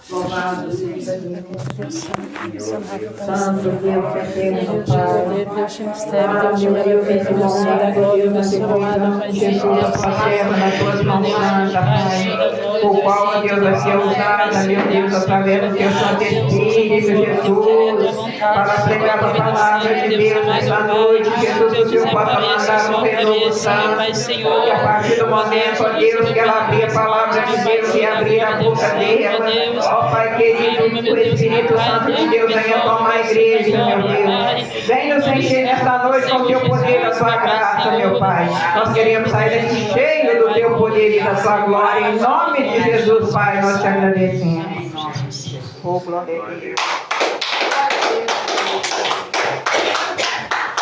Louvado seja Deus. Santo Deus, que temos o Pai. Deus mistério, Deus de maravilha, Deus da glória, abençoado, Pai, Jesus, tua serva nas tuas mãos santas, Pai, o qual, ó Deus, vai ser usada, meu Deus, através do teu Santo Espírito, Jesus, para pregar a palavra de Deus nessa noite, Jesus, o Senhor possa mandar um renovo santo, e a partir do momento, ó Deus, que ela abrir a palavra de Deus e abrir a boca dela, ó Pai querido, o Espírito Santo de Deus venha tomar a igreja, meu Deus, venha nos encher nessa noite com o teu poder e a tua graça, meu Pai. Nós queremos sair daqui cheio do teu poder e da tua glória. Em nome de Jesus, Pai, nós te agradecemos. Oh, glória a Deus.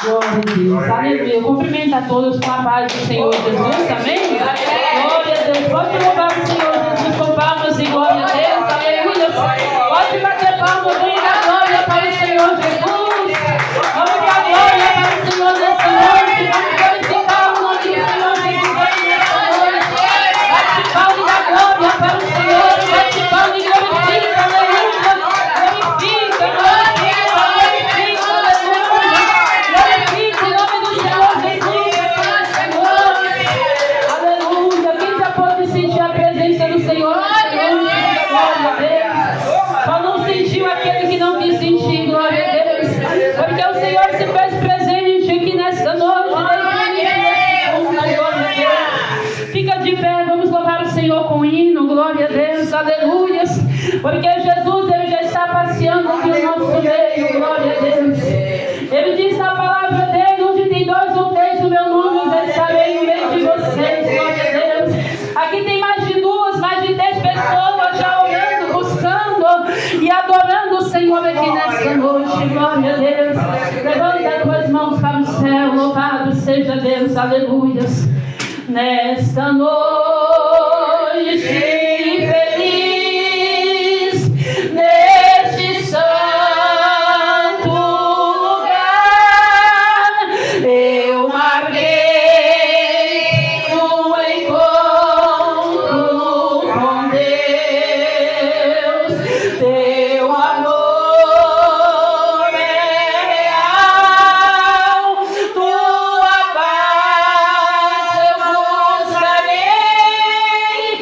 Glória a Deus, aleluia. Cumprimento a todos com a paz do Senhor Jesus, amém? Glória a Deus. Pode louvar o Senhor Jesus com palmas e glória a Deus, aleluia. Pode bater palmas e dar glória para o Senhor Jesus. Vamos dar glória para o Senhor nessa noite. Vamos glorificar o nome do Senhor Jesus nessa noite. Bate palma e dá glória para o Senhor. Bate palma e glorifica, aleluia. Glorifica, glorifica, glorifica, aleluia. Glorifica o nome do Senhor Jesus, Senhor. Aleluia. Quem já pode sentir a presença do Senhor? Glória a Deus. Só não sentiu aquele que não quis sentir, glória a Deus. Porque o Senhor se fez presente aqui nesta noite, glória a Deus. Fica de pé, vamos louvar o Senhor com hino, glória a Deus, aleluias. Porque Jesus, Ele já está passeando aqui no nosso meio, glória a Deus. Ele diz na palavra dele, onde tem 2 ou 3 no meu nome, já estarei no meio de vocês, glória a Deus. Aqui tem mais de 2, mais de 10 pessoas já orando, buscando e adorando o Senhor aqui nesta noite, glória a Deus. Levanta as tuas mãos para o céu, louvado seja Deus, aleluias. Nesta noite feliz, neste santo lugar, eu marquei um encontro com Deus. Teu amor é real, tua paz eu buscarei.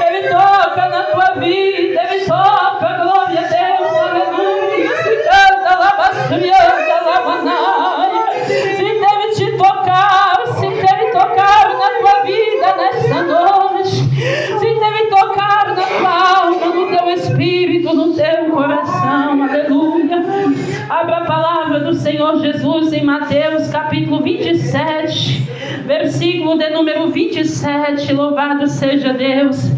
Ele toca na tua vida, Ele toca, glória a Deus, aleluia. Se canta, lavaçurianda, lavanai. Se deve te tocar, se deve tocar na tua vida nesta noite, se deve tocar na tua alma, no teu espírito, no teu coração, aleluia. Abra a palavra do Senhor Jesus em Mateus capítulo 27, versículo de número 27, louvado seja Deus.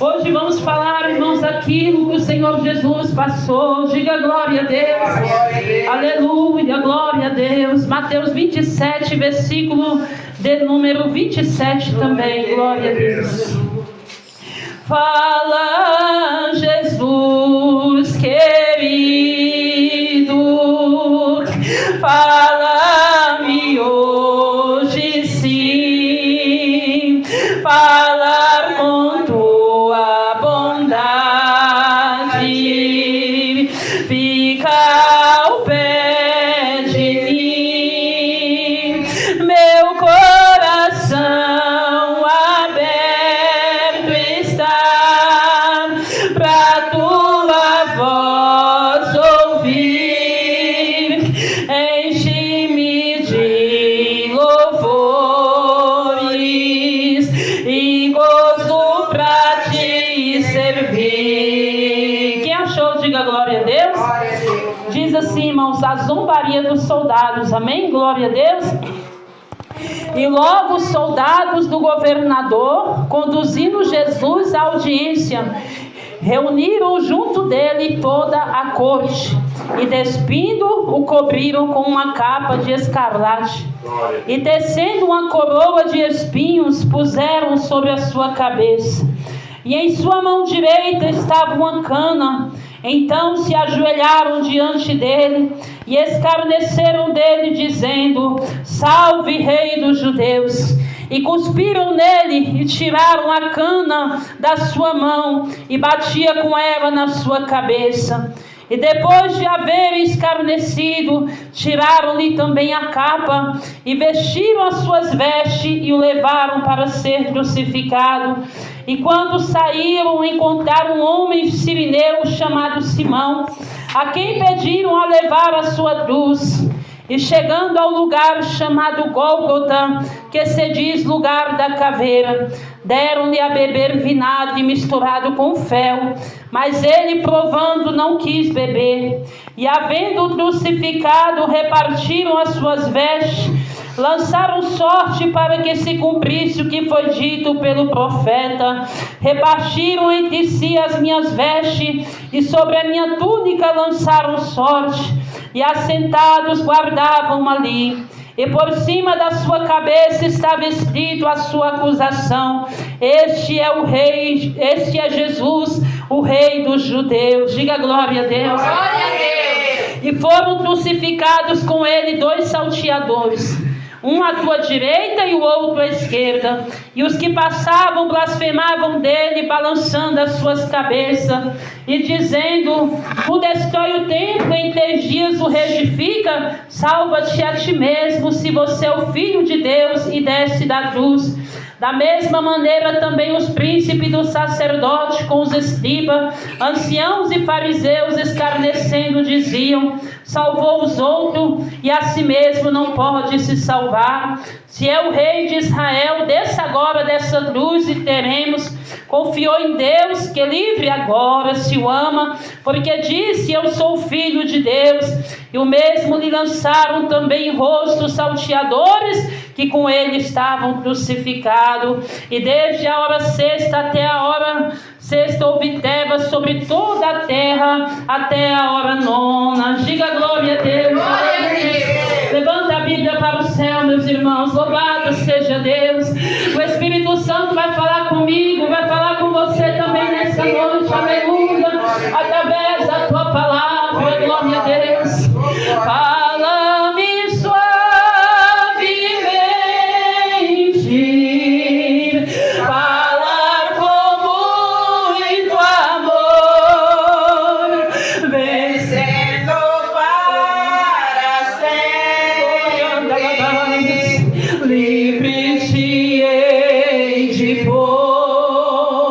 Hoje vamos falar, irmãos, aquilo que o Senhor Jesus passou. Diga glória a Deus. Aleluia, glória a Deus. Mateus 27, versículo de número 27 também, glória a Deus. Fala, Jesus querido, fala-me hoje sim, falar com tua bondade, fica ao pé de mim, meu coração aberto está pra tua voz ouvir, enche-me de louvores e gozo pra te servir. Quem achou, diga glória a Deus. Diz assim, irmãos, a zombaria dos soldados, amém? Glória a Deus. E logo os soldados do governador, conduzindo Jesus à audiência, reuniram junto dele toda a corte, e despindo, o cobriram com uma capa de escarlate, e tecendo uma coroa de espinhos, puseram sobre a sua cabeça, e em sua mão direita estava uma cana. Então se ajoelharam diante dele e escarneceram dele, dizendo: Salve, Rei dos Judeus! E cuspiram nele e tiraram a cana da sua mão e batia com ela na sua cabeça. E depois de haver escarnecido, tiraram-lhe também a capa e vestiram as suas vestes e o levaram para ser crucificado. E quando saíram, encontraram um homem sirineu chamado Simão, a quem pediram a levar a sua cruz. E chegando ao lugar chamado Gólgota, que se diz lugar da caveira, deram-lhe a beber vinagre misturado com fel, mas ele, provando, não quis beber. E havendo crucificado, repartiram as suas vestes, lançaram sorte para que se cumprisse o que foi dito pelo profeta: repartiram entre si as minhas vestes, e sobre a minha túnica lançaram sorte. E assentados guardavam ali, e por cima da sua cabeça estava escrito a sua acusação: Este é o Rei, este é Jesus, o Rei dos Judeus. Diga glória a Deus. Glória a Deus. E foram crucificados com ele 2 salteadores, um à tua direita e o outro à esquerda. E os que passavam blasfemavam dele, balançando as suas cabeças e dizendo: Tu destrói o templo, em 3 dias o reedifica, salva-te a ti mesmo, se você é o Filho de Deus, e desce da cruz. Da mesma maneira também os príncipes dos sacerdotes com os escribas, anciãos e fariseus, escarnecendo, diziam: salvou os outros e a si mesmo não pode se salvar. Se é o Rei de Israel, desça agora dessa cruz e teremos. Confiou em Deus, que livre agora se o ama, porque disse: eu sou filho de Deus. E o mesmo lhe lançaram também em rosto os salteadores que com ele estavam crucificados. E desde a hora sexta até a hora sexta houve trevas sobre toda a terra até a hora nona. Diga glória a Deus. Glória a Deus. Levanta a Bíblia para o céu, meus irmãos. Louvado seja Deus. O Espírito Santo vai falar comigo, vai falar com você também nessa noite. Aleluia. Através da tua palavra. Glória a Deus. Fala-me suavemente, falar com muito amor, vencendo para sempre, livre te hei de pôr.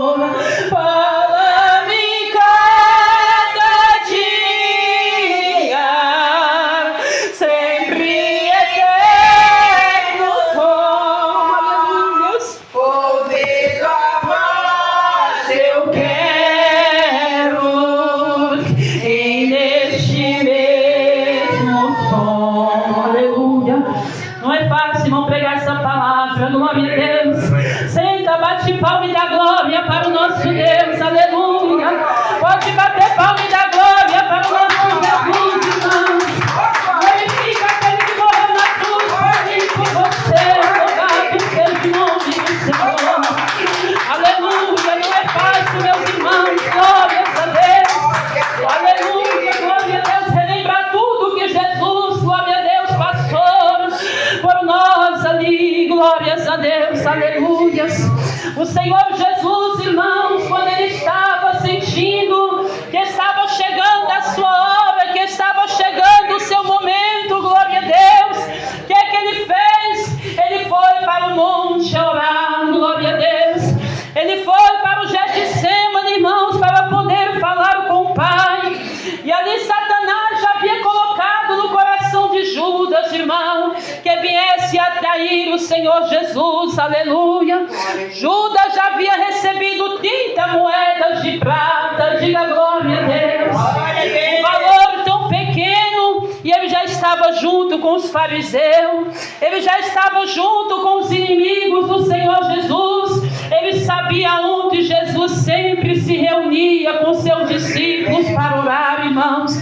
O Senhor Jesus, irmãos, quando ele estava sentindo que estava chegando a sua hora, que estava chegando o seu momento, glória a Deus, o que é que ele fez? Ele foi para o monte orar, glória a Deus. Ele foi para o Getsemane, irmãos, para poder falar com o Pai. E ali Satanás já havia colocado no coração de Judas, irmão, que viesse a trair o Senhor Jesus, aleluia. Judas já havia recebido 30 moedas de prata, diga glória a Deus. Um valor tão pequeno, e ele já estava junto com os fariseus, ele já estava junto com os inimigos do Senhor Jesus. Ele sabia onde Jesus sempre se reunia com seus discípulos para orar, irmãos.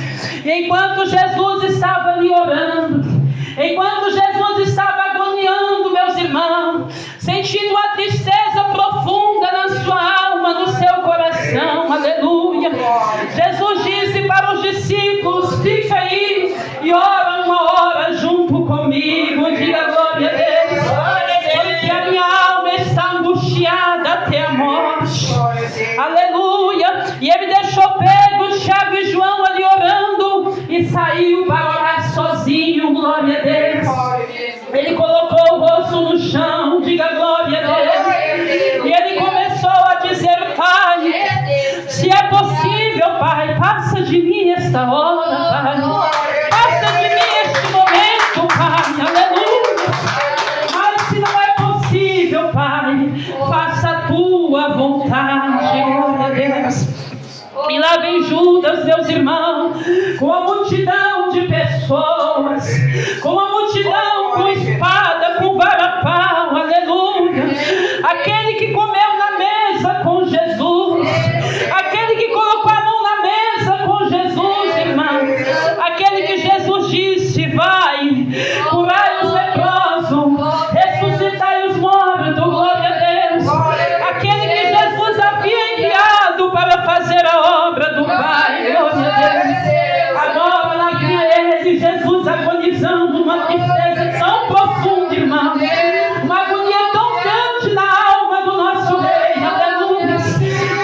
E enquanto Jesus estava ali orando, enquanto Jesus estava agoniando, meus irmãos, sentindo a tristeza profunda na sua alma, no seu coração, aleluia, Jesus disse para os discípulos: fica aí e ora uma hora junto comigo, diga glória a Deus, porque a minha alma está angustiada até a morte, aleluia. E ele deixou Pedro, Tiago e João ali orando e saiu para orar sozinho, glória a Deus. Ele colocou o rosto no chão, diga glória a Deus, e ele começou a dizer: Pai, se é possível, Pai, passa de mim esta hora, Pai, passa de mim este momento, Pai, aleluia. Mas se não é possível, Pai, faça a tua vontade, glória a Deus. E lá vem Judas, meus irmãos, com a multidão de pessoas, com a multidão com espada, com vara-pau, aleluia. Aquele que comeu na mesa com Jesus, aquele que colocou a mão na mesa com Jesus, irmãos, aquele que Jesus disse: vai, curai os leprosos, ressuscitai os mortos, glória a Deus. Aquele que Jesus havia enviado para fazer a obra do Pai, glória a Deus. Agora lá vinha ele, Jesus agonizando, uma tristeza tão profunda, irmão, uma agonia tão grande na alma do nosso Rei, aleluia,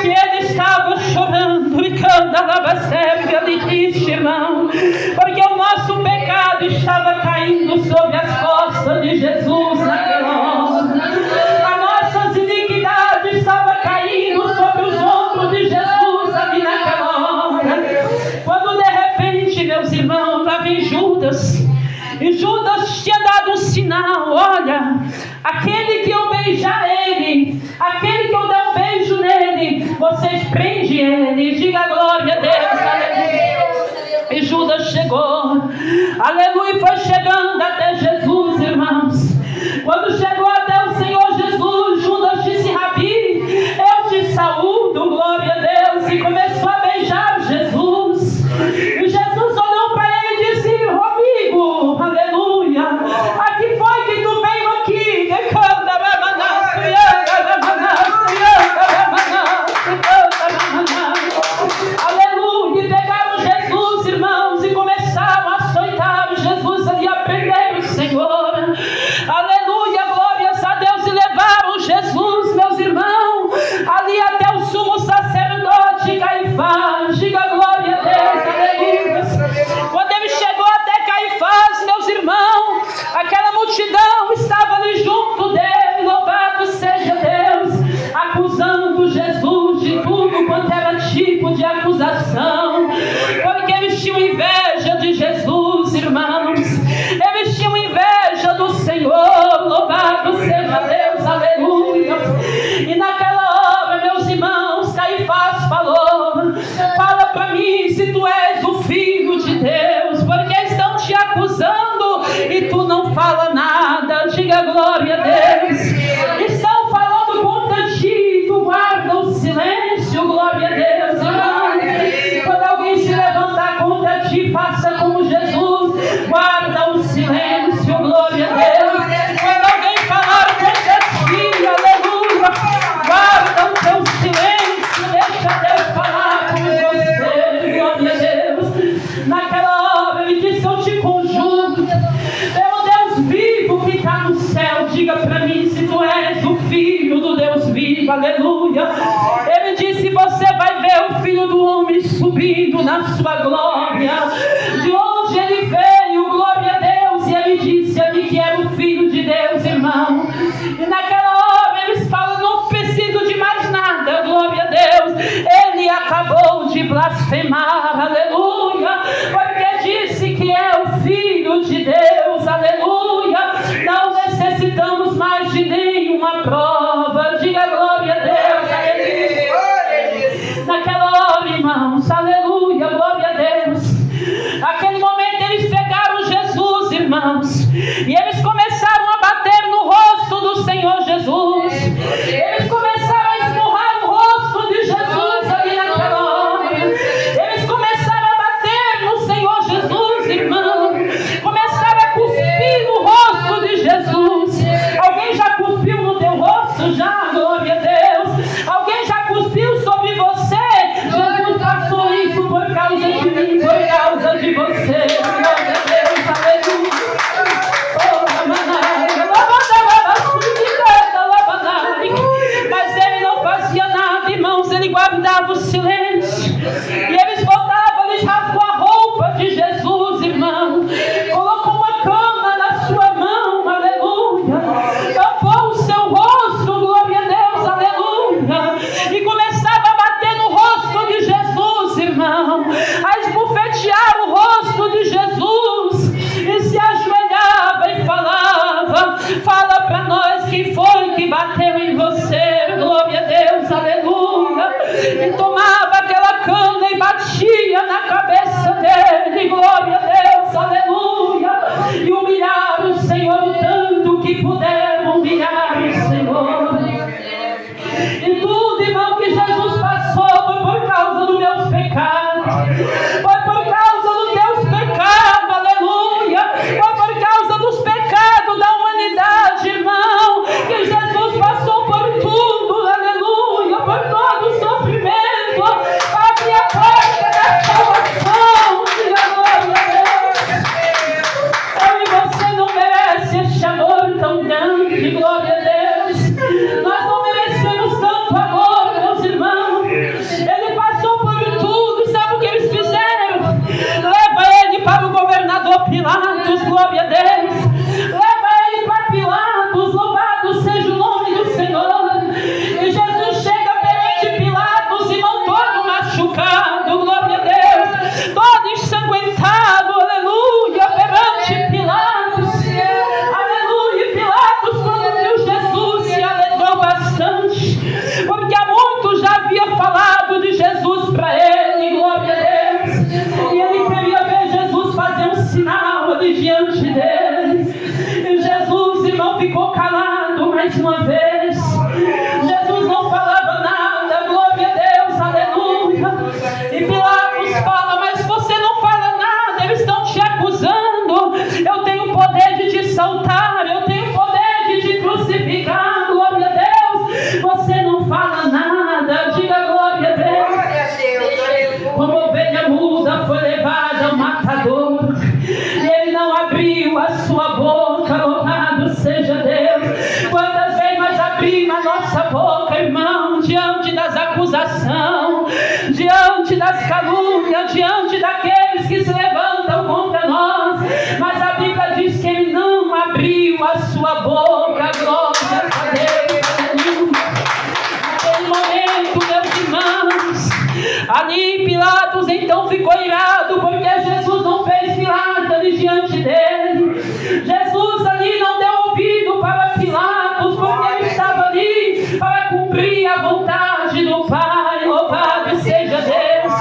que ele estava chorando, e canta lava serve, ele disse, irmão, porque o nosso pecado estava caindo sobre as costas de Jesus naquela hora, as nossas iniquidades estavam caindo sobre os ombros de Jesus ali naquela hora, quando de repente, meus irmãos, lá vem Judas, e Judas tinha dado um sinal: olha, aquele que eu beijar ele, aquele que eu der um beijo nele, vocês prendem ele, diga glória a Deus, aleluia. E Judas chegou, aleluia, foi chegando até Jesus, irmãos. Quando chegou até o Senhor Jesus, Judas disse: Rabi, eu te saúdo, glória a Deus, e começou a beijar Jesus. E Jesus olhou para ele e disse: amigo, aleluia, aqui foi que tu veio aqui, aleluia. E pegaram Jesus, irmãos, e começaram a açoitar Jesus ali, a prender comigo, aleluia. Ele disse: você vai ver o Filho do Homem subindo na sua glória. De onde ele veio, glória a Deus. E ele disse a mim que era o Filho de Deus, irmão. E naquela hora eles falam: não preciso de mais nada, glória a Deus. Ele acabou de blasfemar, aleluia, porque disse que é o Filho de Deus, aleluia. Não necessitamos mais de nenhuma prova, diga glória a Deus, aleluia. Naquela hora, irmãos, aleluia, glória a Deus. Aquele momento eles pegaram Jesus, irmãos, e eles começaram a bater no rosto do Senhor Jesus. Eles começaram a esmurrar o rosto de Jesus ali naquela hora. Eles começaram a bater no Senhor Jesus, irmão. Começaram a cuspir no rosto de Jesus. Alguém já cuspiu no teu rosto? Já, glória a Deus. Alguém já cuspiu sobre você? Jesus passou isso por causa de mim, por causa de você. Glória a Deus, aleluia. Mas ele não fazia nada, irmãos. Ele guardava o silêncio. E eles voltavam, eles rasgou a roupa de Jesus, irmão. Colocou uma cana na sua mão, aleluia. Tampou o seu rosto, glória a Deus, aleluia. E começava a bater no rosto de Jesus, irmão. A esbofetear o rosto de Jesus. E se ajoelhava e falava: fala para nós quem foi que bateu em você, glória a Deus, aleluia. E tomava aquela cana e batia na cabeça dele, glória a Deus, aleluia. E humilhar o Senhor o tanto que puderam humilhar o Senhor. E tudo, irmão, que Jesus passou foi por causa dos meus pecados. Foi por causa dos teus pecados, aleluia. Foi por causa dos pecados da humanidade, irmão, que Jesus passou por tudo, aleluia, por todo o sofrimento. Abre a porta da salvação, diga glória a Deus. Eu e você não merece este amor tão grande, glória a Deus. Nós não merecemos tanto amor, meus irmãos. Ele passou por tudo. Sabe o que eles fizeram? Leva ele para o governador Pilatos, glória a Deus. Leva ele para Pilatos, louvado seja o nome do Senhor. E Jesus chega perante Pilatos, irmão, todo machucado, glória a Deus, todo ensanguentado, aleluia, perante Pilatos, aleluia. Pilatos, quando viu Jesus, se alegrou bastante, porque há muito já havia falado de Jesus para ele, glória a Deus. E ele queria ver Jesus fazer um sinal ali diante dele. E Jesus, irmão, ficou calado mais uma vez. Jesus não falava nada, glória a Deus, aleluia. E Pilatos fala: mas você não fala nada, eles estão te acusando. Eu tenho poder de te soltar, eu tenho poder de te crucificar, glória a Deus. Você não fala nada, diga glória a Deus. Como ovelha muda foi levada ao matador, e ele não abriu a sua boca, louvado seja Deus. Quantas vezes nós abrimos a nossa boca, irmão, diante das acusações, diante das calúnias, diante daqueles que se levantam contra nós, mas a Bíblia diz que ele não abriu a sua boca, glória a Deus. Naquele momento, meus irmãos, ali Pilatos então ficou irado, porque Jesus não fez milagre ali diante dele. Jesus ali não deu ouvido para Pilatos, porque ele estava ali para cumprir a vontade do Pai, louvado seja Deus.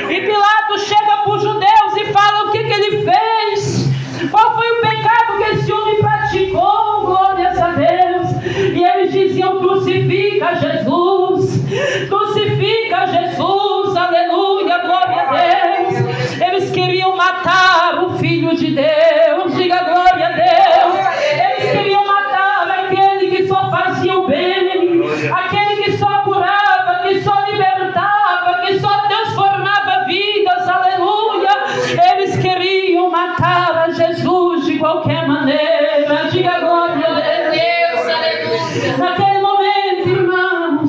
E Pilatos chega para os judeus e fala o que ele fez, qual foi o pecado que esse homem praticou, glórias a Deus. E eles diziam: crucifica Jesus, crucifica Jesus, aleluia, glória a Deus. Eles queriam matar o Filho de Deus, diga glória a Deus. Eles queriam matar aquele que só fazia o bem, aquele que só curava, que só libertava, que só transformava vidas, aleluia. Eles queriam matar a Jesus de qualquer maneira, diga glória a Deus, aleluia. Naquele momento, irmão,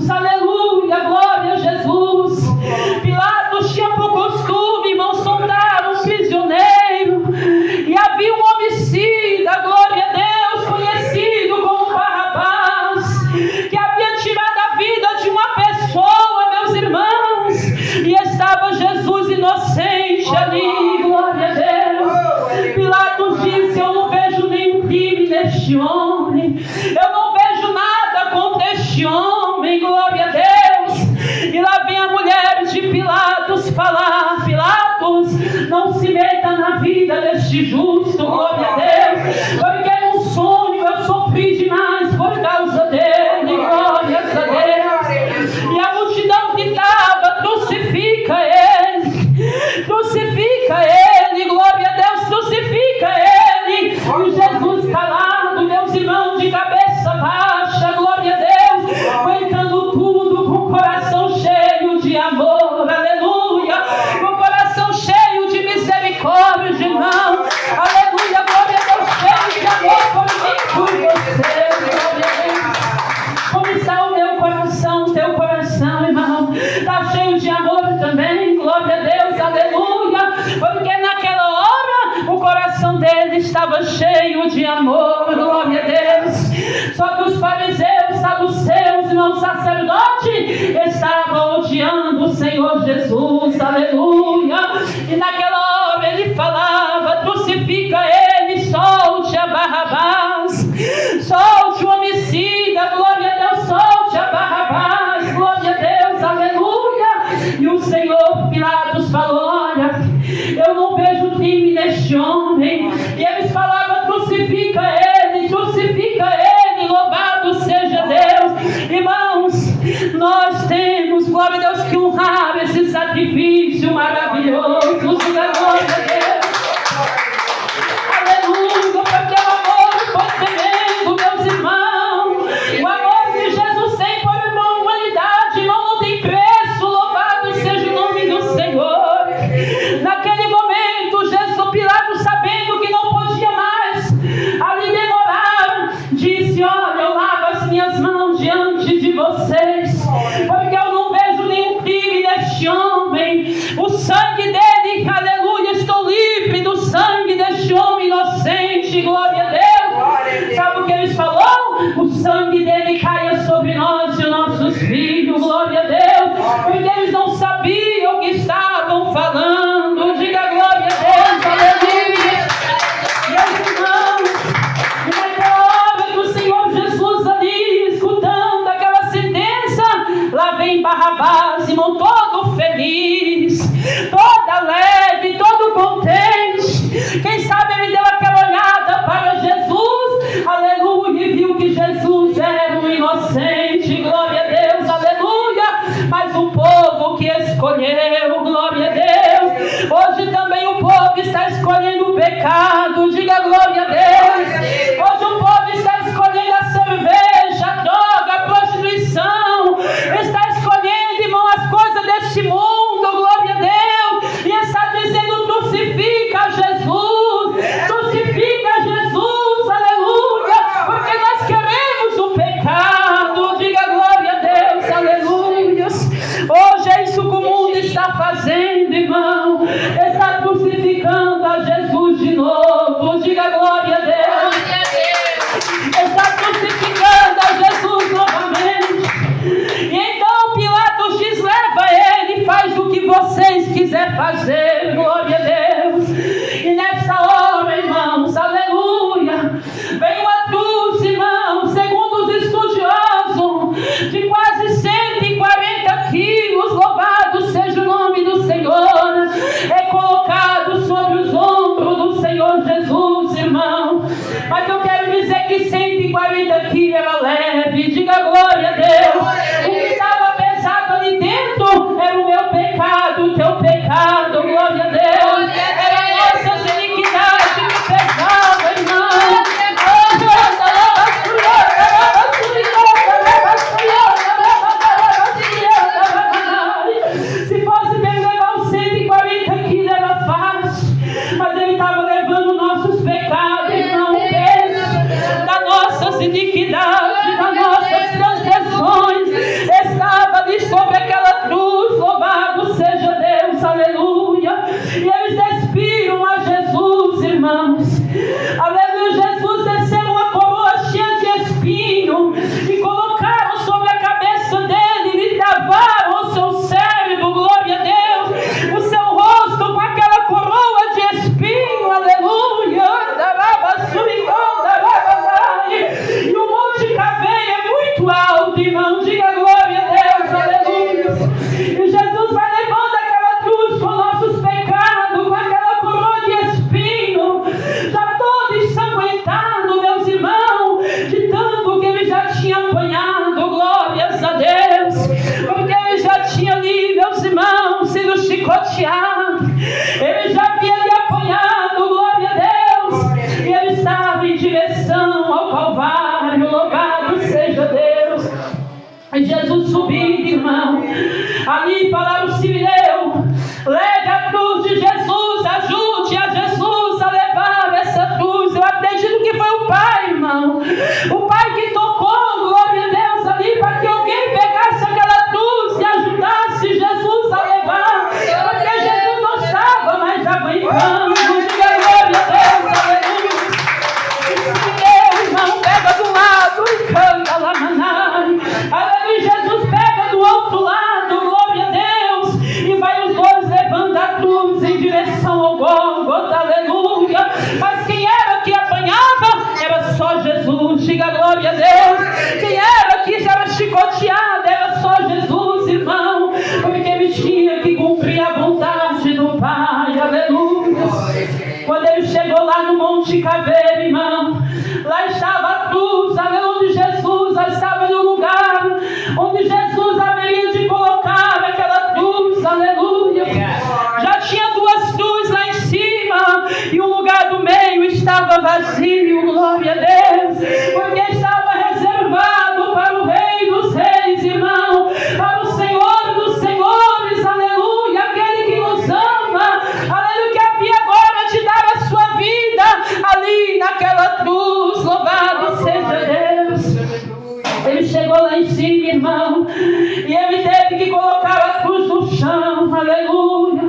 este homem. Eu não vejo nada contra este homem, glória a Deus. E lá vem a mulher de Pilatos falar: Pilatos, não se meta na vida deste justo, glória a Deus, porque é um sonho, eu sofri demais por causa dele, glória a Deus. E a multidão gritava: crucifica ele, glória a Deus, crucifica ele. E Jesus calado, meus irmãos, de cabeça baixa, glória a Deus, aguentando tudo com o coração cheio de amor, aleluia, com o coração cheio de misericórdia, irmão, aleluia, glória a Deus, cheio de amor por mim, por você, glória a Deus. Como está o meu coração, teu coração, irmão? Está cheio de amor também, glória a Deus, aleluia, porque naquela hora o coração dele estava cheio de amor, glória a Deus. Só que os fariseus, saduceus, irmão sacerdote, estavam odiando o Senhor Jesus, aleluia. E naquela hora ele falava: crucifica ele, solte a Barrabás, solte o homicida, glória a Deus, solte a Barrabás, glória a Deus, aleluia. E o Senhor Pilatos falou: olha, eu não vejo crime neste homem. E eles falavam: crucifica ele, louvado seja Deus. Irmãos, nós temos, glória a Deus, que honrar esse sacrifício maravilhoso, glória a Deus, aleluia, porque o amor foi tremendo, meus irmãos. O amor de Jesus tem por irmão humanidade, irmão, não tem preço, louvado seja o nome do Senhor. Naquele momento, Jesus Pilatos, sabendo que não podia mais ali demorar, disse: olha, eu lavo as minhas mãos diante de vocês, porque eu não vejo nenhum crime neste homem. O sangue dele, aleluia, estou livre do sangue deste homem inocente, glória a Deus. Sabe o que eles falaram? O sangue dele caia sobre nós e os nossos filhos, glória a Deus, porque eles não sabiam o que estavam falando. Diga glória a Deus, aleluia. Meus irmãos, e naquela hora que o Senhor Jesus ali, escutando aquela sentença, lá vem Barrabás, irmão, todo feliz, todo alegre, todo contente. Quem sabe ele deu aquela olhada para Jesus, aleluia, e viu que Jesus era um inocente, glória a Deus, aleluia. Mas o povo que escolheu, glória a Deus, hoje também o povo está escolhendo o pecado, diga glória a Deus. Hoje o povo está escolhendo a cerveja, a droga, a prostituição, está escolhendo, irmão, as coisas deste mundo, glória a Deus, e está dizendo: crucifica Jesus, aleluia, porque nós queremos o pecado, diga glória a Deus, aleluia. Hoje é isso que o mundo está fazendo, irmão, está crucificando a Jesus de novo. vida, irmão. Ali falaram o Sirineu, leve a cruz de Jesus, ajude a Jesus a levar essa cruz. Eu acredito que foi o Pai, irmão. O Pai que tocou, glória a Deus, ali para que alguém pegasse aquela cruz e ajudasse Jesus a levar. Porque Jesus não estava mais aguentando. Diga glória a Deus, aleluia. Meu irmão pega do lado e canta lá, manai. Aleluia, Jesus pega do outro lado, glória a Deus. E vai os dois levando a cruz em direção ao Gólgota, aleluia. Mas quem era que apanhava? Era só Jesus, diga glória a Deus. Quem era que era chicoteado? Era só Jesus, irmão. Porque ele tinha que cumprir a vontade do Pai, aleluia. Quando ele chegou lá no Monte Caveiro, irmão, lá estava a cruz, onde Jesus estava no lugar onde Jesus haveria de colocar aquela cruz, aleluia. Já tinha duas cruzes lá em cima e o lugar do meio estava vazio, glória a Deus, porque estava reservado para o Rei dos Reis, irmão, para o Senhor dos Senhores, aleluia, aquele que nos ama, aleluia, que havia agora de dar a sua vida ali naquela cruz, louvado seja Deus. Ele chegou lá em cima, irmão, e ele teve que colocar a cruz no chão, aleluia.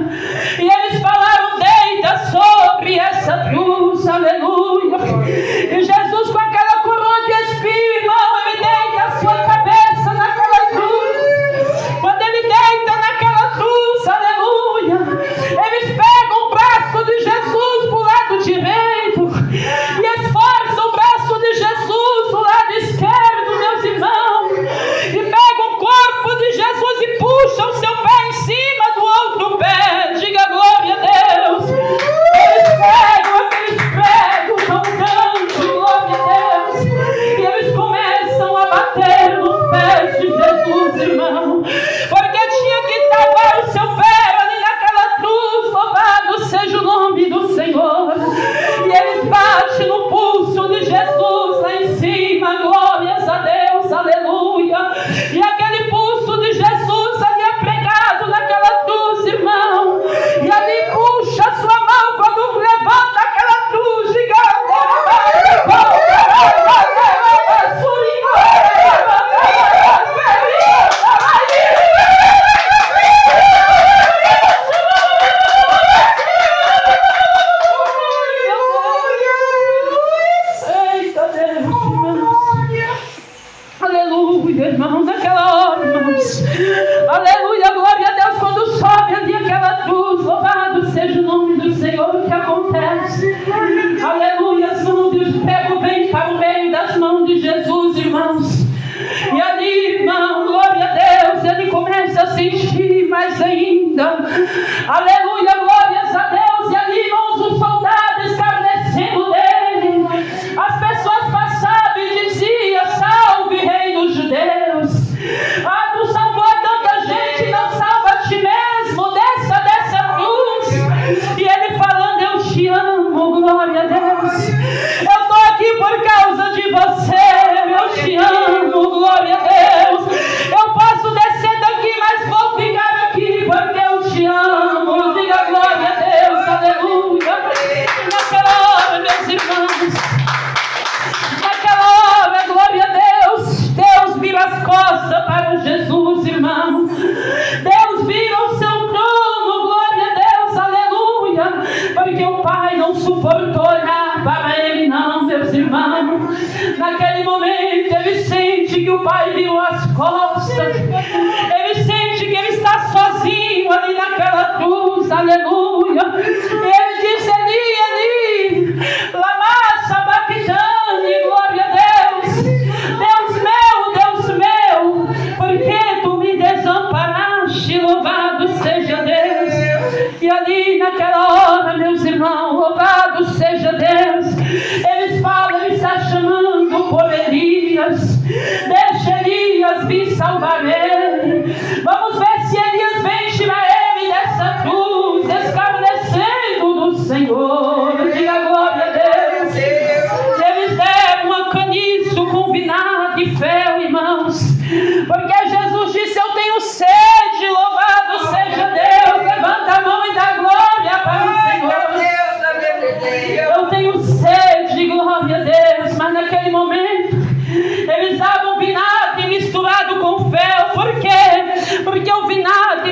E eles falaram, deita sobre essa cruz, aleluia. E Jesus com aquela coroa de espinho, irmão, ele deita a sua cabeça naquela cruz. Quando ele deita naquela cruz, aleluia, eles pegam o braço de Jesus pro lado direito e esforçam o braço de Jesus do lado esquerdo, meus irmãos, e pegam o corpo de Jesus e puxam o seu pé em cima do outro pé, diga glória a Deus. Eles pegam aqueles pregos tão grandes, glória a Deus, e eles começam a bater nos pés de Jesus, irmão, porque tinha que travar o seu pé ali naquela cruz, louvado seja o nome do Senhor. E eles batem no pulso de Jesus lá em cima, glórias a Deus, aleluia. E aquele pulso de Jesus ali é pregado naquela cruz, irmão, e ali puxa a sua mão quando levanta aquela cruz, diga aleluia, irmão, naquela hora, irmãos, aleluia, glória a Deus, quando sobe ali aquela cruz, louvado seja o nome do Senhor, o que acontece, aleluia, as mãos de Deus pegam bem para o meio das mãos de Jesus, irmãos, e ali, irmão, glória a Deus, ele começa a sentir mais ainda, aleluia, glórias a Deus, e ali, irmãos, os soldados escarnecendo dele, as pessoas passavam e diziam, salve Rei dos Judeus, tu salvou tanta gente, não salva a ti mesmo, desça dessa cruz. E ele falando, eu te amo, glória a Deus, eu estou aqui por causa de você, eu te amo, glória a Deus, eu posso descer daqui, mas vou ficar aqui porque eu te amo, diga glória a Deus, aleluia. Naquela hora, meus irmãos, naquela hora, glória a Deus, Deus vira as costas para Jesus, irmão, Deus vira o seu trono, glória a Deus, aleluia, porque o Pai não suportou olhar para ele não, meus irmãos, naquele momento ele sente que o Pai virou as costas, ele sente que ele está sozinho ali naquela cruz, aleluia, e ele diz, Eli, lama sabachthani, glória a Deus, Deus meu, porque tu me desamparaste, louvado seja Deus. E ali naquela hora, meus irmãos, louvado seja Deus, eles falam, ele está chamando por Elias, deixa Elias vir salvar ele, vamos ver se Elias vem tirar ele dessa cruz, escarnecendo do Senhor.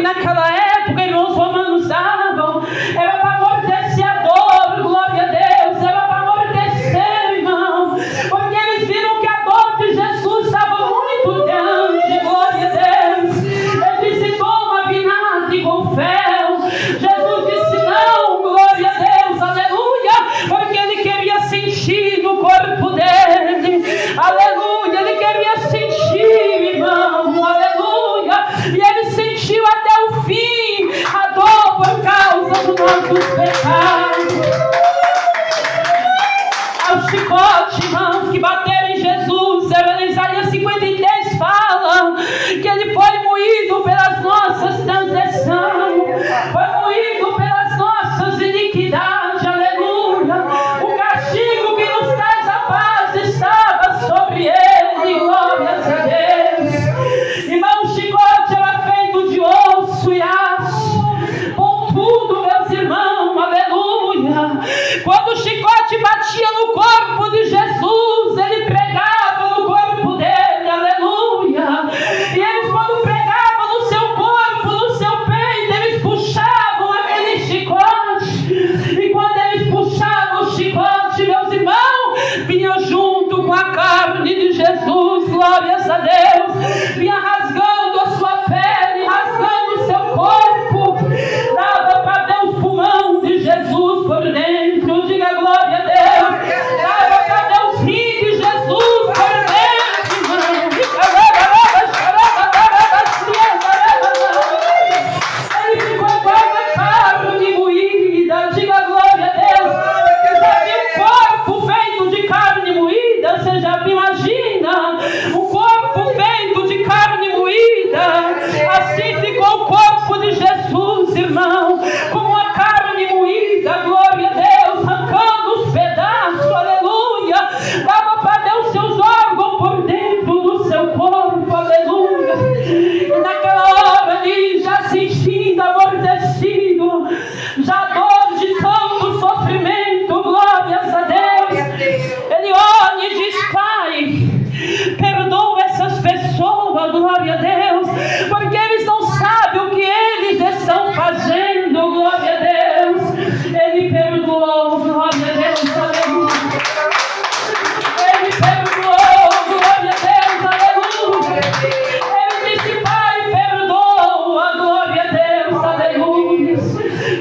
naquela época, irmãos romanos davam, era para amortecer a dor, glória a Deus, era para amortecer, irmão, porque eles viram que a dor de Jesus estava muito grande, glória a Deus. Ele disse: toma vinagre com fel. Jesus disse: não, glória a Deus, aleluia, porque ele queria sentir no corpo dele, aleluia, ele queria sentir, irmão, aleluia, e ele sentiu até o fim a dor por causa dos nossos pecados. Ao chicote, irmãos, que bateram em Jesus, Isaías 53 fala que ele foi moído pelas nossas transgressões, foi moído pelas nossas iniquidades, aleluia. O castigo que nos traz a paz estava sobre ele, glórias a Deus. Irmão, o chicote era feito de osso e aço, contudo, meus irmãos, aleluia, quando o chicote batia no corpo de Jesus, ele pregava no corpo dele, aleluia. E eles, quando pregavam no seu corpo, no seu peito, eles puxavam aquele chicote. E quando eles puxavam o chicote, meus irmãos, vinha junto com a carne de Jesus, glórias a Deus, vinha rasgando a sua pele, rasgando o seu corpo, dava para ver os pulmões de Jesus por dentro, diga glória a Deus, dava para ver os rins de Jesus por dentro, irmão. Ele ficou igual a carne moída, diga glória a Deus. Você viu um corpo feito de carne moída? Você já imagina um corpo feito de carne moída? Assim ficou o corpo de Jesus, irmão, como a carne moída, glória a Deus, arrancando os pedaços, aleluia. Dava para ver os seus órgãos por dentro do seu corpo, aleluia. E naquela hora ali, já sentindo amortecido, já dor de tanto sofrimento, glórias a Deus, ele olha e diz: Pai, perdoa essas pessoas, glória a Deus, porque eles não sabem o que eles estão fazendo, glória a Deus. Ele perdoou, glória a Deus, aleluia. Ele perdoou, glória a Deus, aleluia. Ele disse: Pai, perdoa, glória a Deus, aleluia.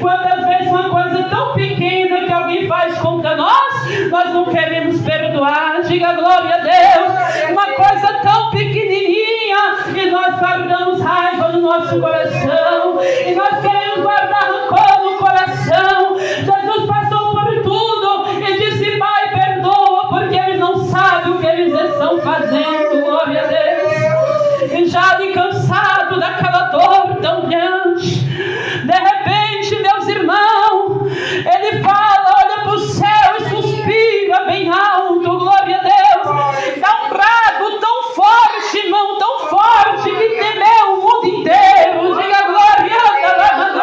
Quantas vezes uma coisa tão pequena que alguém faz contra nós não queremos perdoar, diga glória a Deus. Uma coisa tão pequenininha e nós guardamos raiva no nosso coração, e nós queremos guardar rancor no coração. Jesus passou por tudo e disse: Pai, perdoa, porque eles não sabem o que eles estão fazendo, glória a Deus. E já ali cansado daquela dor tão grande, de repente, meus irmãos, ele fala, olha para o céu e suspira bem alto, glória a Deus. Dá um brado tão forte, irmão, tão forte, que temeu o mundo inteiro, diga glória a Deus.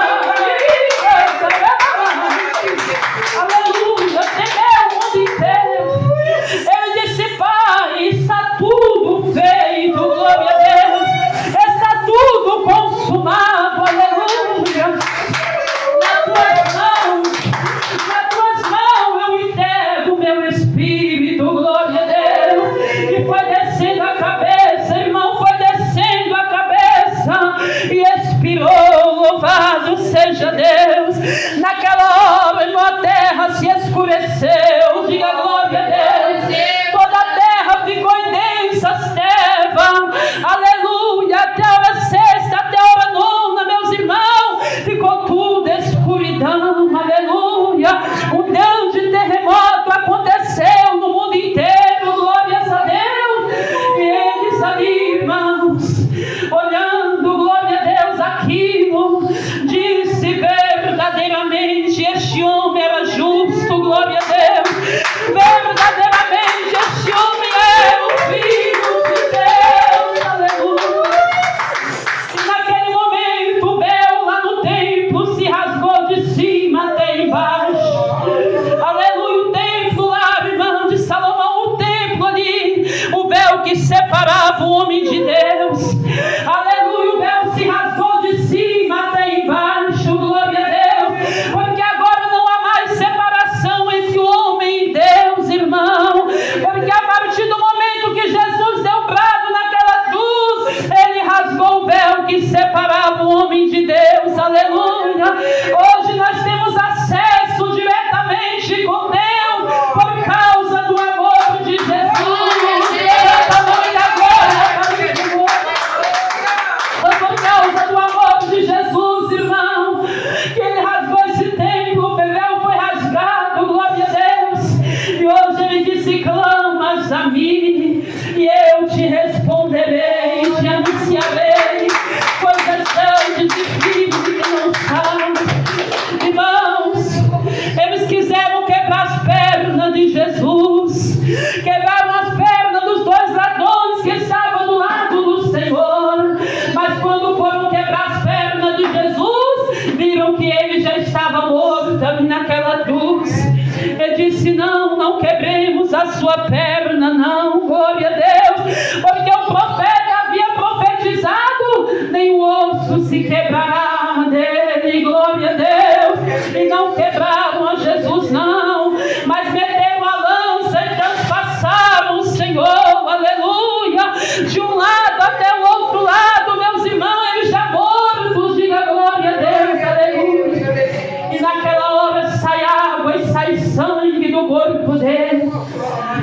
Aleluia, temeu o mundo inteiro. Ele disse: Pai, está tudo feito, glória a Deus, está tudo consumado, aleluia. Nas tuas mãos eu entrego o meu espírito, glória a Deus. E foi descendo a cabeça, irmão, foi descendo a cabeça e expirou, louvado seja Deus. Naquela hora, irmão, a terra se escureceu, diga glória a Deus. Toda a terra ficou em densas trevas, aleluia, até a hora sexta, até a hora nona, meus irmãos, ficou tudo escuridão, aleluia. Um grande terremoto aconteceu no mundo inteiro, glórias a Deus. E eles ali, irmãos, olhando, glória a Deus, aquilo, disse: verdadeiramente este homem era justo, glória a Deus. Hoje nós temos acesso diretamente com Deus por causa do amor de Jesus. Por causa do amor de Jesus, irmão, que Ele rasgou esse templo, o véu foi rasgado, glória a Deus. E hoje Ele disse: clamas a mim e eu te responderei, te anunciarei coisas grandes e firmes que não sabem. Irmãos, eles quiseram quebrar as pernas de Jesus, quebraram as pernas dos dois ladrões que estavam do lado do Senhor, mas quando foram quebrar as pernas de Jesus, viram que ele já estava morto ali naquela cruz. Ele disse: não quebremos a sua perna, não, glória a Deus, porque o profeta havia profetizado: nenhum osso se quebrará dele, glória a Deus. E não quebraram a Jesus, não, mas meteram a lança e transpassaram o Senhor, aleluia, de um lado até o outro lado, meus irmãos, eles já mortos, diga glória a Deus, aleluia. E naquela hora sai água e sai sangue do corpo dele,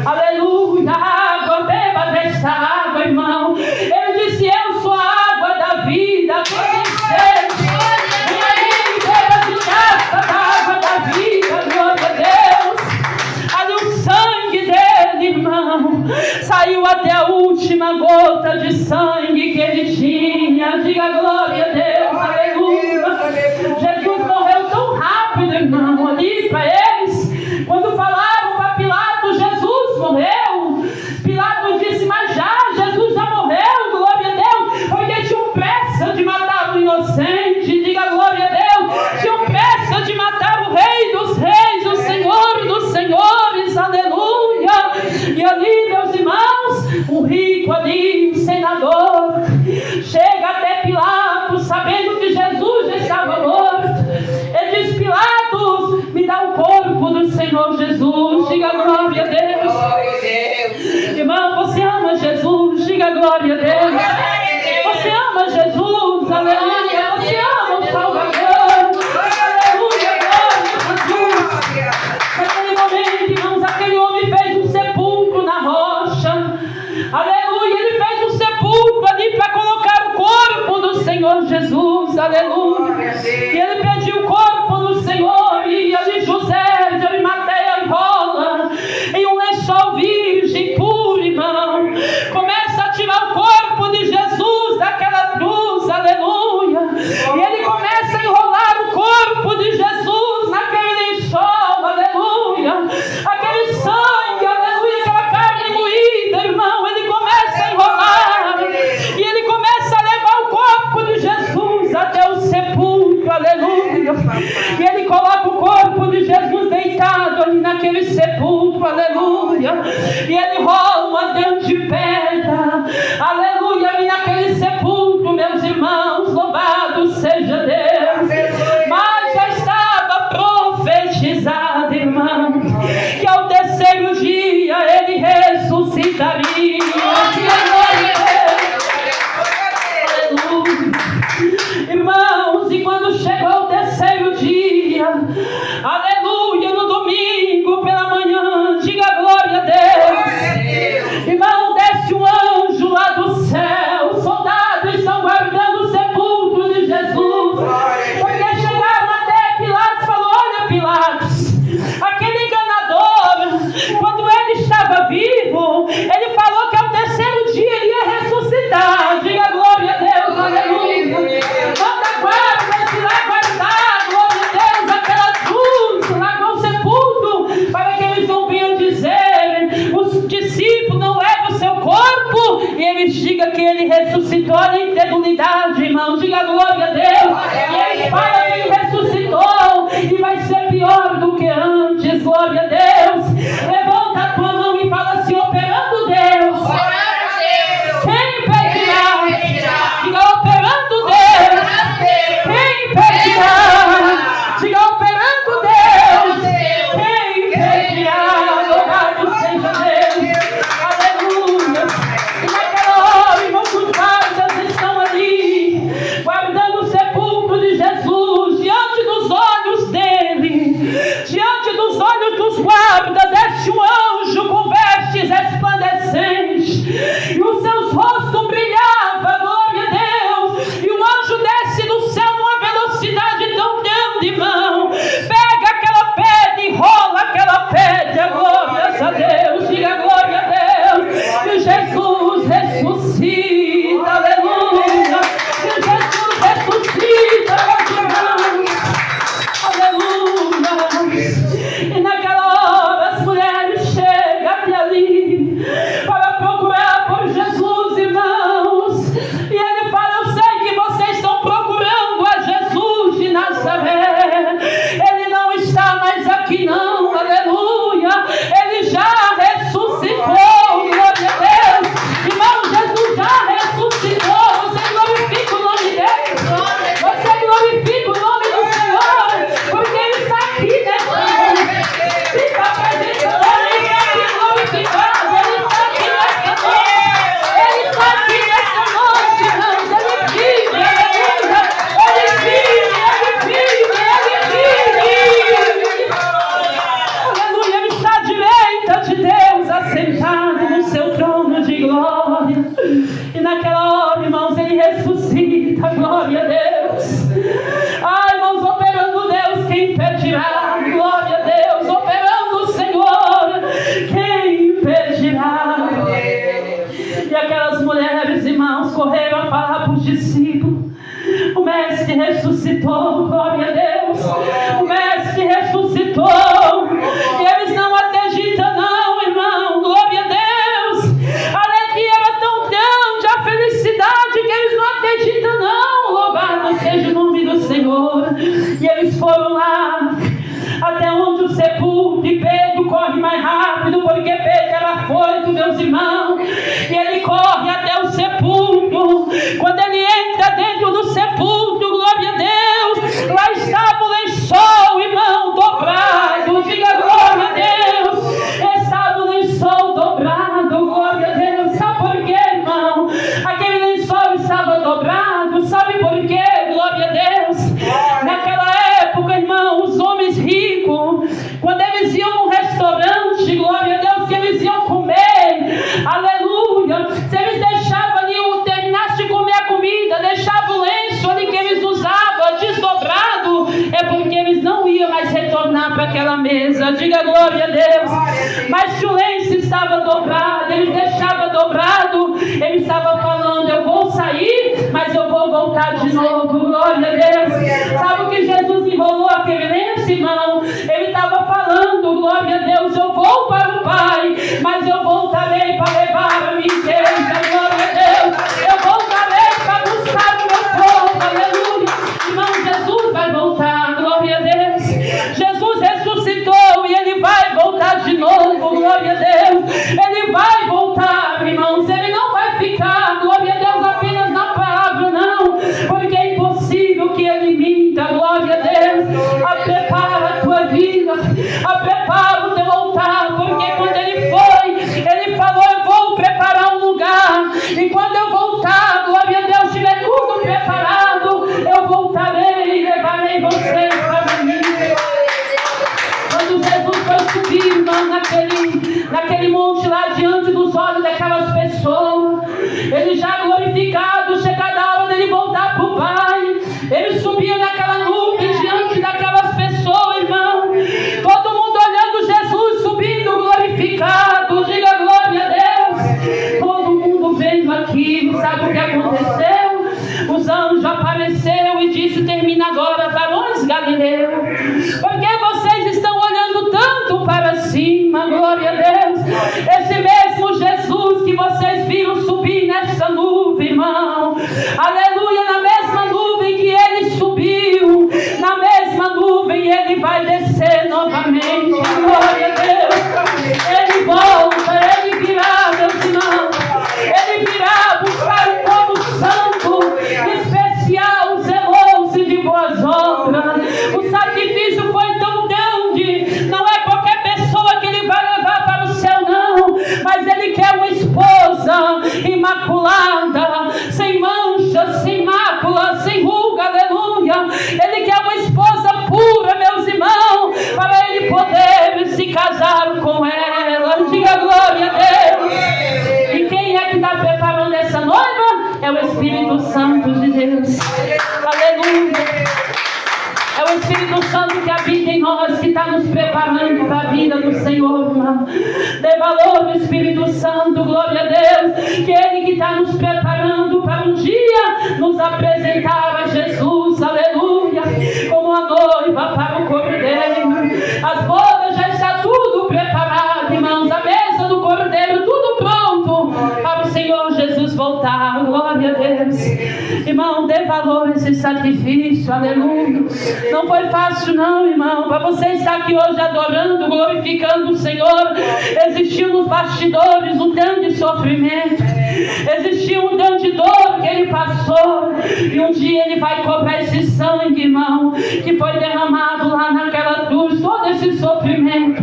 aleluia. Água, beba desta água, irmão. Ele disse: eu sou a água da vida, quem tem sede, vem aí, beba de graça da água da vida, glória a Deus. Ali o sangue dele, irmão, saiu até a última gota de sangue que ele tinha, diga glória a Deus, aleluia. Jesus morreu tão rápido, irmão, ali para eles, quando falaram para Pilatos: Jesus morreu. Pilatos disse: mas Jesus já morreu, glória a Deus, porque tinham pressa de matar o inocente, diga glória a Deus, tinham pressa de matar o Rei dos Reis, o Senhor dos Senhores, aleluia. E ali, meus irmãos, um rico ali, um senador, chega até Pilatos, sabendo que Jesus já estava morto. Ele diz: Pilatos, me dá o corpo do Senhor Jesus, diga glória a Deus. Irmão, você ama Jesus, diga glória a Deus. Você ama Jesus, aleluia. Você ama o Salvador, aleluia, glória a Jesus. Naquele momento, irmãos, aquele homem fez um sepulcro na rocha, aleluia. Ele fez um sepulcro ali para colocar o corpo do Senhor Jesus, aleluia. E ele pediu o corpo do Senhor, e ali José de Arimateia enrola em um lençol virgem puro, irmão, começa a tirar o corpo de Jesus daquela cruz, aleluia. E ele começa a enrolar o corpo de Jesus naquele lençol, aleluia. Aquele sangue, aleluia, aquela carne moída, irmão, ele começa a enrolar, e ele começa a levar o corpo de Jesus até o sepulcro, aleluia. E ele coloca o corpo de Jesus deitado ali naquele sepulcro, aleluia. E ele rola uma grande pedra, aleluia, ali naquele sepulcro, meus irmãos, louvado seja Deus. Mas já estava profetizado, irmão, que ao terceiro dia ele ressuscitaria. Irmãos, e quando chegou o terceiro dia, aleluia, no domingo pela manhã, diga glória a Deus. Irmão, desce um anjo lá do céu, os soldados estão guardando o sepulcro de Jesus, porque chegaram até Pilatos e falaram: olha, Pilatos, aquele enganador, quando ele estava vivo, ele falou que ao terceiro dia ele ia ressuscitar, diga glória a Deus, aleluia. Manda guarda de lá guardar, glória a Deus, aquela cruz lá no sepulcro, para que eles não venham dizer, os discípulos não levam o seu corpo, e eles digam que ele ressuscitou na incredulidade, irmão, diga glória a Deus. E eles falam que ele ressuscitou, e vai ser pior do que antes, glória a Deus. Levanta a tua mão e fala assim: operando Deus, quem impedirá? Diga: operando Deus, quem impedirá? Diga: operando Deus, quem impedirá? Louvado seja Deus, aleluia. E naquela hora, irmãos, os guardas estão ali guardando Mestre ressuscitou, glória a Deus. O Mestre ressuscitou. E eles não acreditam não, irmão, glória a Deus. A alegria era tão grande, a felicidade, que eles não acreditam não. Louvado seja o nome do Senhor. E eles foram lá até onde o sepulcro, e Pedro corre mais rápido, porque Pedro era afoito, meus irmãos, e ele corre até o sepulcro. Quando ele entra dentro do sepulcro, glória a Deus, lá estava o lençol, irmão, dobrado. Diga glória a Deus. Estava o lençol dobrado, glória a Deus. Sabe por quê, irmão? Aquele lençol estava dobrado, sabe por quê? Glória a Deus. Naquela época, irmão, os homens ricos, quando eles iam num restaurante, glória a Deus, que eles iam comer, aleluia, se eles deixavam ali, terminasse de comer a comida, deixavam o lenço ali que eles usavam desdobrado, é porque eles não iam mais retornar para aquela mesa. Diga glória a Deus. Mas se o lenço estava dobrado, eles deixavam dobrado, ele estava falando: eu vou sair, mas eu vou voltar de novo, glória a Deus. Sabe o que Jesus enrolou aquele lenço, irmão? Ele estava falando, glória a Deus, eu vou para o Pai, mas eu voltarei para levar a minha igreja, glória a Deus. Eu voltarei para buscar o meu povo, aleluia. Irmão, Jesus vai voltar, glória a Deus. Jesus ressuscitou e ele vai voltar de novo, glória a Deus. Ele vai voltar, irmãos, ele não vai ficar, glória a Deus, apenas na palavra, não, porque é impossível que ele minta, glória a Deus. Prepara a tua vida, prepara o teu altar, porque quando ele foi, ele falou: eu vou preparar um lugar, e quando eu voltar, glória a Deus, tiver tudo preparado, eu voltarei e levarei vocês para mim. Quando Jesus foi subir, irmão, naquele monte lá diante dos olhos daquelas pessoas, ele já glorificado, chegada a hora dele voltar para o Pai, ele subia naquela nuvem diante daquelas pessoas, irmão, todo mundo olhando Jesus subindo glorificado. Diga glória a Deus. Todo mundo vendo aquilo. Sabe o que aconteceu? Os anjos apareceram e disse: termina agora, varões galileus, porque vocês estão olhando tanto para cima, glória a Deus. Esse mesmo Jesus que vocês viram subir nessa nuvem, irmão, aleluia, na mesma nuvem que ele subiu, na mesma nuvem ele vai descer novamente, glória a Deus. Ele volta, ele virá, meus irmãos, ele virá buscar um povo santo, especial, zeloso e de boas obras. O sacrifício foi tão grande, não é qualquer pessoa que ele vai levar para o céu, não, mas ele quer uma esposa imaculada, sem mancha, sem mácula, sem ruga, aleluia. Ele quer uma esposa pura, meus irmãos, para ele poder se casar com ela. Diga glória a Deus. E quem é que está preparando essa noiva? É o Espírito Santo de Deus, aleluia. É o Espírito Santo que habita em nós, que está nos preparando para a vida do Senhor, irmão. Dê valor ao Espírito Santo, glória a Deus, que Ele que está nos preparando para um dia nos apresentar a Jesus, aleluia, como a noiva para o Cordeiro. As bodas já está tudo preparado, irmãos, a mesa do Cordeiro, tudo pronto para o Senhor Jesus voltar, glória a Deus. Irmão, dê valor a esse sacrifício, aleluia. Não foi fácil não, irmão, para você estar aqui hoje adorando, glorificando o Senhor. Existiu nos bastidores um grande sofrimento, existiu um grande dor que ele passou, e um dia ele vai cobrar esse sangue, irmão, que foi derramado lá naquela cruz, todo esse sofrimento.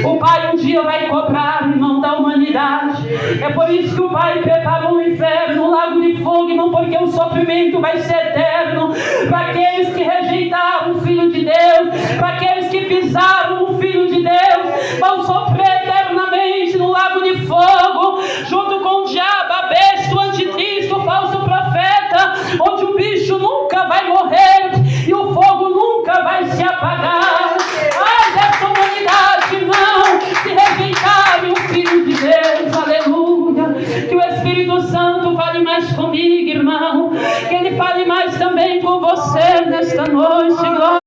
O Pai um dia vai cobrar, irmão, da humanidade. É por isso que o Pai preparou um inferno, um lago de fogo, irmão, porque o sofrimento vai ser eterno para aqueles que rejeitaram o Filho de Deus, para aqueles que pisaram o Filho de Deus, vão sofrer eternamente no lago de fogo, junto com o diabo, a besta, o anticristo, o falso profeta, onde o bicho nunca vai morrer e o fogo nunca vai se apagar. Ai dessa humanidade, irmão, se rejeitarem o Filho de Deus, aleluia. Que o Espírito Santo fale mais comigo, irmão, que ele fale mais também com você nesta noite, glória.